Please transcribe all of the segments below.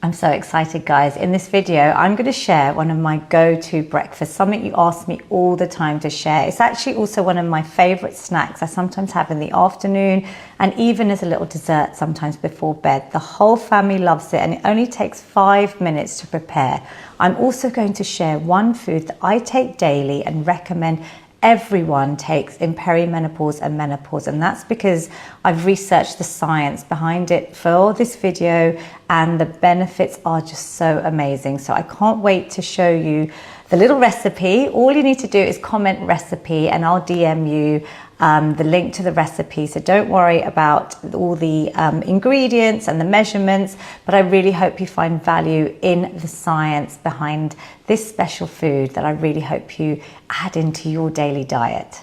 I'm so excited, guys. In this video, I'm going to share one of my go-to breakfasts, something you ask me all the time to share. It's actually also one of my favorite snacks I sometimes have in the afternoon and even as a little dessert sometimes before bed. The whole family loves it and it only takes 5 minutes to prepare. I'm also going to share one food that I take daily and recommend everyone takes in perimenopause and menopause, and that's because I've researched the science behind it for this video and the benefits are just so amazing. So I can't wait to show you the little recipe. All you need to do is comment recipe and I'll DM you the link to the recipe, so don't worry about all the ingredients and the measurements, but I really hope you find value in the science behind this special food that I really hope you add into your daily diet.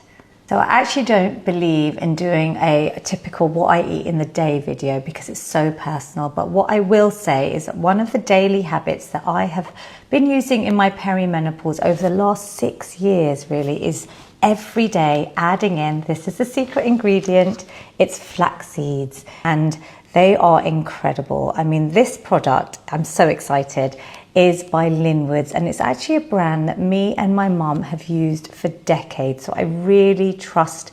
So I actually don't believe in doing a typical what I eat in the day video because it's so personal, but what I will say is that one of the daily habits that I have been using in my perimenopause over the last 6 years really is every day adding in, this is the secret ingredient, it's flax seeds, and they are incredible. I mean, this product, I'm so excited, is by Linwoods, and it's actually a brand that me and my mum have used for decades. So I really trust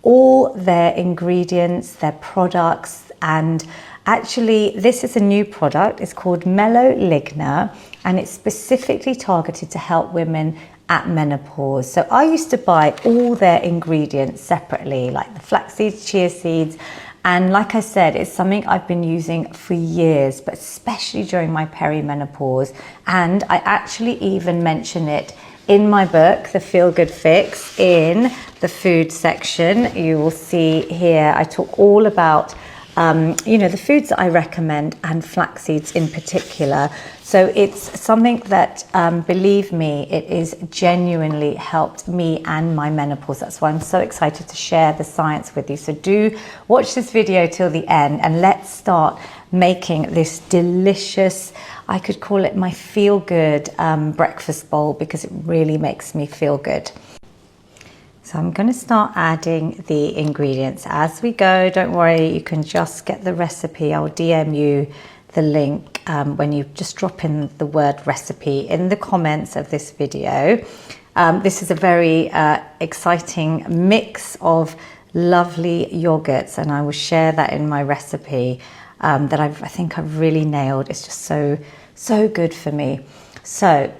all their ingredients, their products, and actually this is a new product. It's called Menoligna, and it's specifically targeted to help women at menopause. So I used to buy all their ingredients separately, like the flax seeds, chia seeds, and like I said, it's something I've been using for years, but especially during my perimenopause. And I actually even mention it in my book, The Feel Good Fix, in the food section. You will see here, I talk all about the foods that I recommend and flax seeds in particular. So it's something that, believe me, it is genuinely helped me and my menopause. That's why I'm so excited to share the science with you. So do watch this video till the end and let's start making this delicious, I could call it my feel good breakfast bowl because it really makes me feel good. So I'm going to start adding the ingredients as we go. Don't worry, you can just get the recipe. I'll DM you the link when you just drop in the word recipe in the comments of this video. This is a very exciting mix of lovely yogurts, and I will share that in my recipe that I think I've really nailed. It's just so good for me. So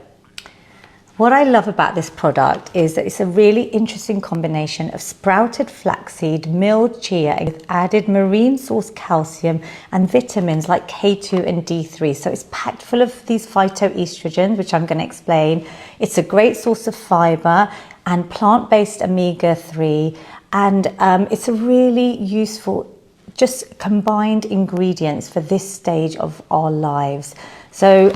what I love about this product is that it's a really interesting combination of sprouted flaxseed, milled chia with added marine source calcium and vitamins like K2 and D3. So it's packed full of these phytoestrogens, which I'm going to explain. It's a great source of fiber and plant-based omega-3, and it's a really useful just combined ingredients for this stage of our lives. So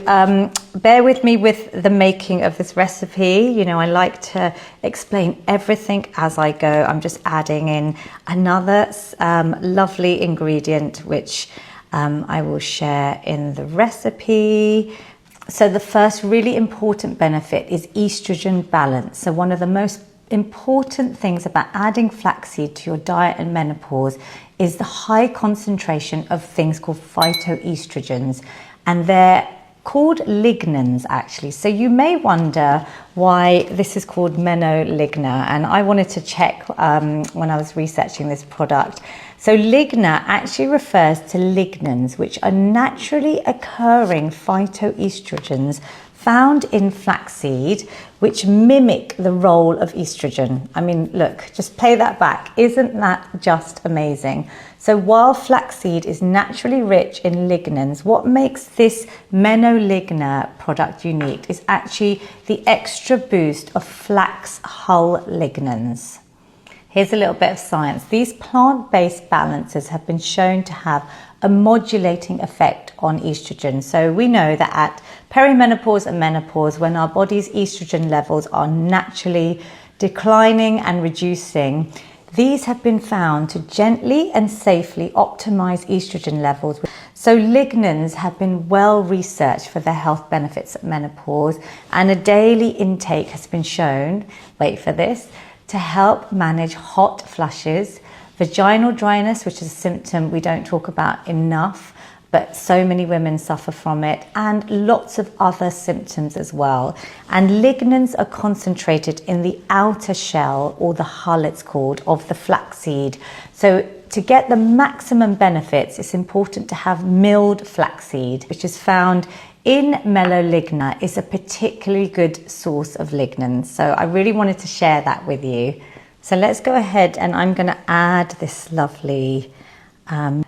bear with me with the making of this recipe. You know, I like to explain everything as I go. I'm just adding in another lovely ingredient, which I will share in the recipe. So the first really important benefit is estrogen balance. So one of the most important things about adding flaxseed to your diet and menopause is the high concentration of things called phytoestrogens, and they're called lignans actually. So you may wonder why this is called Menoligna, and I wanted to check when I was researching this product. So ligna actually refers to lignans, which are naturally occurring phytoestrogens found in flaxseed, which mimic the role of estrogen. I mean, look, just play that back. Isn't that just amazing? So while flaxseed is naturally rich in lignans, what makes this Menoligna product unique is actually the extra boost of flax hull lignans. Here's a little bit of science. These plant-based balances have been shown to have a modulating effect on estrogen. So we know that at perimenopause and menopause, when our body's estrogen levels are naturally declining and reducing, these have been found to gently and safely optimize estrogen levels. So lignans have been well researched for their health benefits at menopause, and a daily intake has been shown, wait for this, to help manage hot flushes, vaginal dryness, which is a symptom we don't talk about enough, but so many women suffer from it, and lots of other symptoms as well. And lignans are concentrated in the outer shell, or the hull it's called, of the flaxseed. So to get the maximum benefits, it's important to have milled flaxseed, which is found in Menoligna, is a particularly good source of lignans. So I really wanted to share that with you. So let's go ahead, and I'm going to add this lovely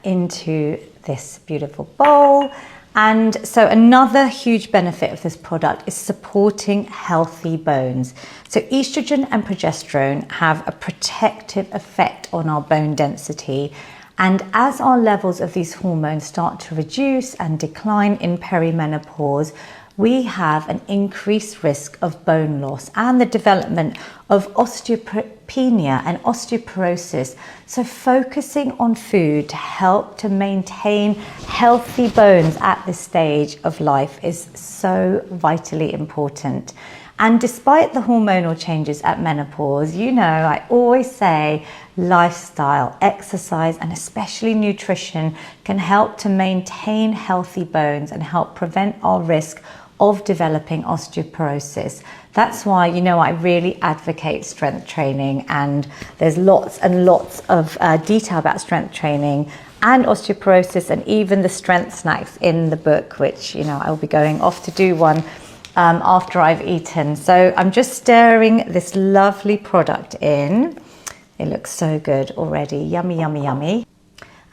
into this beautiful bowl. And so another huge benefit of this product is supporting healthy bones. So estrogen and progesterone have a protective effect on our bone density. And as our levels of these hormones start to reduce and decline in perimenopause, we have an increased risk of bone loss and the development of osteopenia and osteoporosis. So focusing on food to help to maintain healthy bones at this stage of life is so vitally important. And despite the hormonal changes at menopause, you know, I always say lifestyle, exercise, and especially nutrition can help to maintain healthy bones and help prevent our risk of developing osteoporosis. That's why, you know, I really advocate strength training, and there's lots and lots of detail about strength training and osteoporosis, and even the strength snacks in the book, which, you know, I'll be going off to do one after I've eaten. So I'm just stirring this lovely product in. It looks so good already. Yummy, yummy, yummy.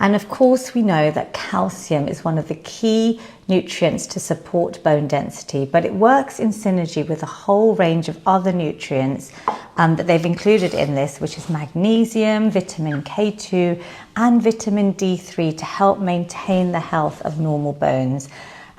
And of course, we know that calcium is one of the key nutrients to support bone density, but it works in synergy with a whole range of other nutrients that they've included in this, which is magnesium, vitamin K2, and vitamin D3 to help maintain the health of normal bones.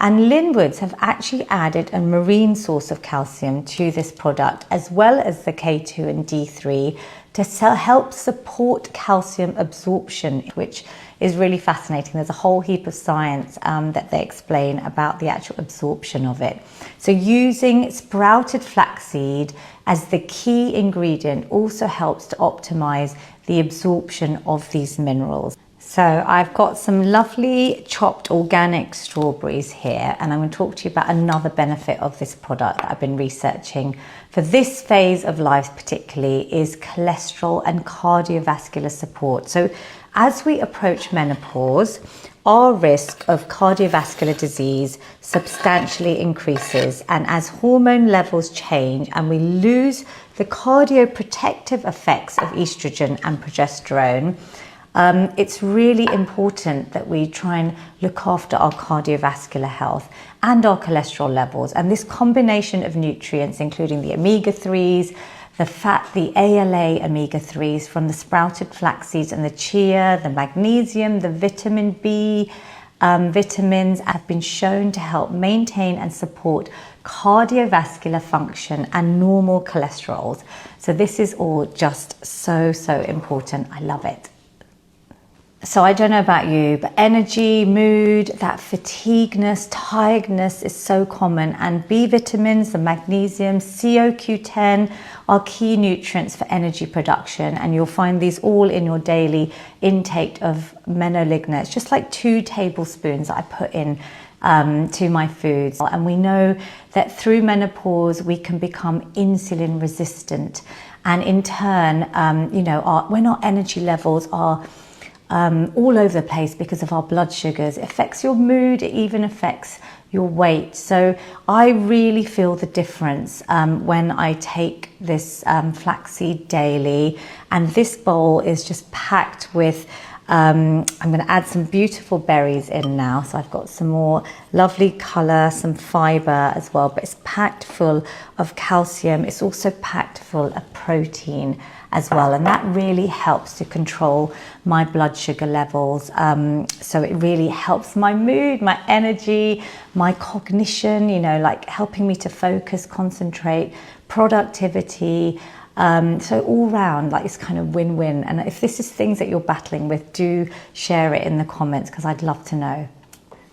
And Linwoods have actually added a marine source of calcium to this product, as well as the K2 and D3, to help support calcium absorption, which is really fascinating. There's a whole heap of science that they explain about the actual absorption of it. So using sprouted flaxseed as the key ingredient also helps to optimize the absorption of these minerals. So I've got some lovely chopped organic strawberries here, and I'm going to talk to you about another benefit of this product that I've been researching for this phase of life particularly, is cholesterol and cardiovascular support. So as we approach menopause, our risk of cardiovascular disease substantially increases, and as hormone levels change and we lose the cardioprotective effects of estrogen and progesterone, it's really important that we try and look after our cardiovascular health and our cholesterol levels. And this combination of nutrients, including the omega-3s, the ALA omega-3s from the sprouted flax seeds and the chia, the magnesium, the vitamin B vitamins, have been shown to help maintain and support cardiovascular function and normal cholesterols. So this is all just so important. I love it. So I don't know about you, but energy, mood, that fatigueness, tiredness is so common. And B vitamins, the magnesium, CoQ10 are key nutrients for energy production. And you'll find these all in your daily intake of Menoligna. It's just like 2 tablespoons that I put in to my foods. And we know that through menopause, we can become insulin resistant. And in turn, you know, when our energy levels are all over the place because of our blood sugars, it affects your mood, it even affects your weight. So I really feel the difference when I take this flaxseed daily, and this bowl is just packed with I'm going to add some beautiful berries in now. So I've got some more lovely colour, some fibre as well, but it's packed full of calcium. It's also packed full of protein as well, and that really helps to control my blood sugar levels. So it really helps my mood, my energy, my cognition, you know, like helping me to focus, concentrate, productivity. So all round, like, it's kind of win-win. And if this is things that you're battling with, do share it in the comments, because I'd love to know.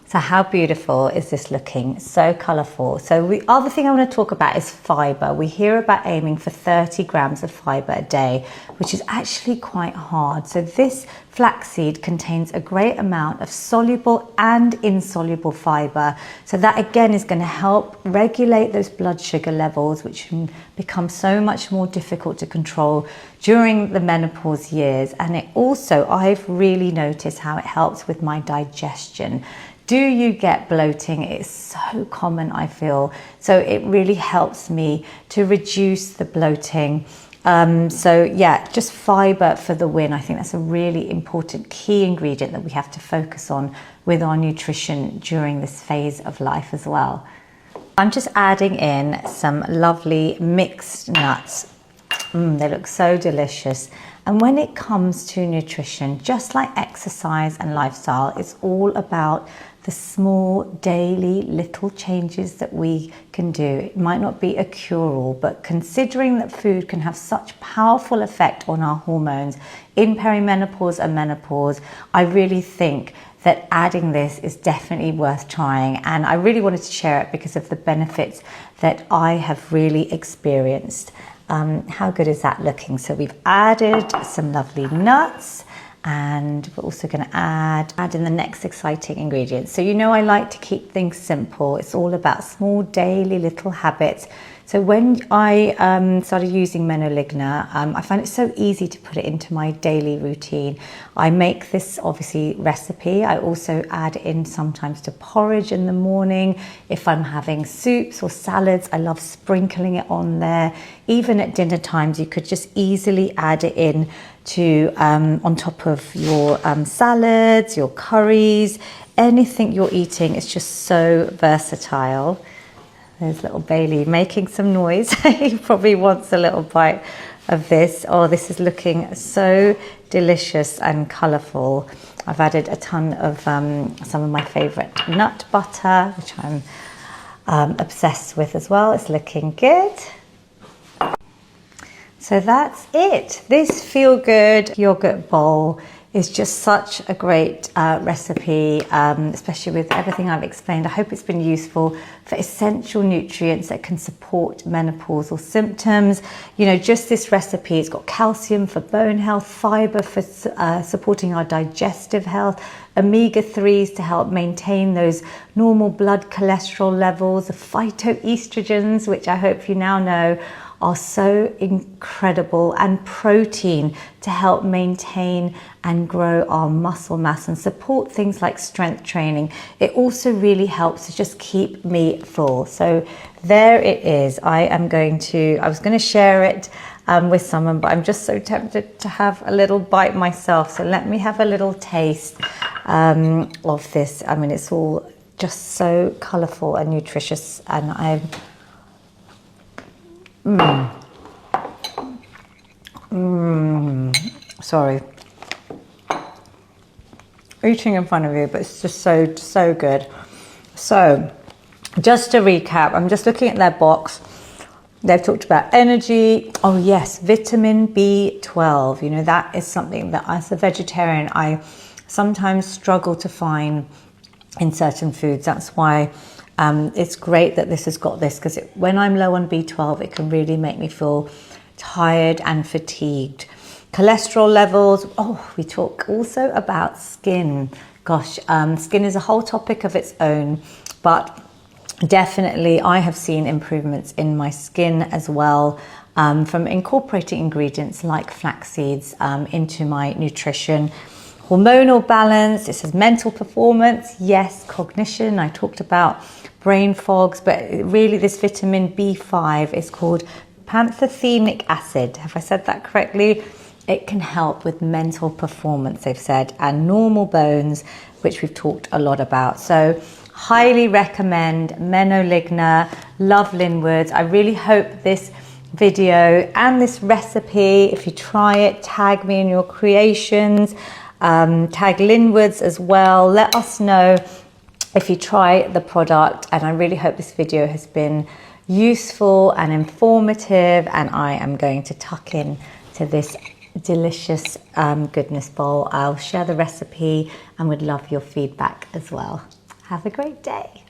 So how beautiful is this looking? So colourful. So the other thing I want to talk about is fibre. We hear about aiming for 30 grams of fibre a day, which is actually quite hard. So this flaxseed contains a great amount of soluble and insoluble fibre. So that again is going to help regulate those blood sugar levels, which can become so much more difficult to control during the menopause years. And it also, I've really noticed how it helps with my digestion. Do you get bloating? It's so common, I feel. So it really helps me to reduce the bloating. So yeah, just fibre for the win. I think that's a really important key ingredient that we have to focus on with our nutrition during this phase of life as well. I'm just adding in some lovely mixed nuts. They look so delicious. And when it comes to nutrition, just like exercise and lifestyle, it's all about the small daily little changes that we can do. It might not be a cure-all, but considering that food can have such powerful effect on our hormones in perimenopause and menopause, I really think that adding this is definitely worth trying. And I really wanted to share it because of the benefits that I have really experienced. How good is that looking? So we've added some lovely nuts, and we're also going to add in the next exciting ingredient. So you know I like to keep things simple. It's all about small daily little habits. So when I started using Menoligna, I find it so easy to put it into my daily routine. I make this obviously recipe. I also add in sometimes to porridge in the morning. If I'm having soups or salads, I love sprinkling it on there. Even at dinner times, you could just easily add it in to on top of your salads, your curries, anything you're eating. It's just so versatile. There's little Bailey making some noise. He probably wants a little bite of this. Oh, this is looking so delicious and colourful. I've added a ton of some of my favourite nut butter, which I'm obsessed with as well. It's looking good. So that's it. This Feel Good yogurt bowl is just such a great recipe, especially with everything I've explained. I hope it's been useful for essential nutrients that can support menopausal symptoms. You know, just this recipe, it's got calcium for bone health, fibre for supporting our digestive health, omega-3s to help maintain those normal blood cholesterol levels, the phytoestrogens, which I hope you now know are so incredible, and protein to help maintain and grow our muscle mass and support things like strength training. It also really helps to just keep me full. So there it is. I was going to share it with someone, but I'm just so tempted to have a little bite myself. So let me have a little taste of this. I mean, it's all just so colourful and nutritious, and sorry, eating in front of you, but it's just so good. So just to recap, I'm just looking at their box. They've talked about energy. Oh yes, vitamin B12. You know, that is something that as a vegetarian I sometimes struggle to find in certain foods. That's why it's great that this has got this, because when I'm low on B12, it can really make me feel tired and fatigued. Cholesterol levels. Oh, we talk also about skin. Gosh, skin is a whole topic of its own, but definitely I have seen improvements in my skin as well from incorporating ingredients like flax seeds into my nutrition. Hormonal balance. It says mental performance. Yes, cognition. I talked about brain fogs, but really this vitamin B5 is called pantothenic acid. Have I said that correctly? It can help with mental performance, they've said, and normal bones, which we've talked a lot about. So highly recommend Menoligna. Love Linwoods. I really hope this video and this recipe, if you try it, tag me in your creations. Tag Linwoods as well. Let us know if you try the product, and I really hope this video has been useful and informative, and I am going to tuck in to this delicious goodness bowl. I'll share the recipe and would love your feedback as well. Have a great day.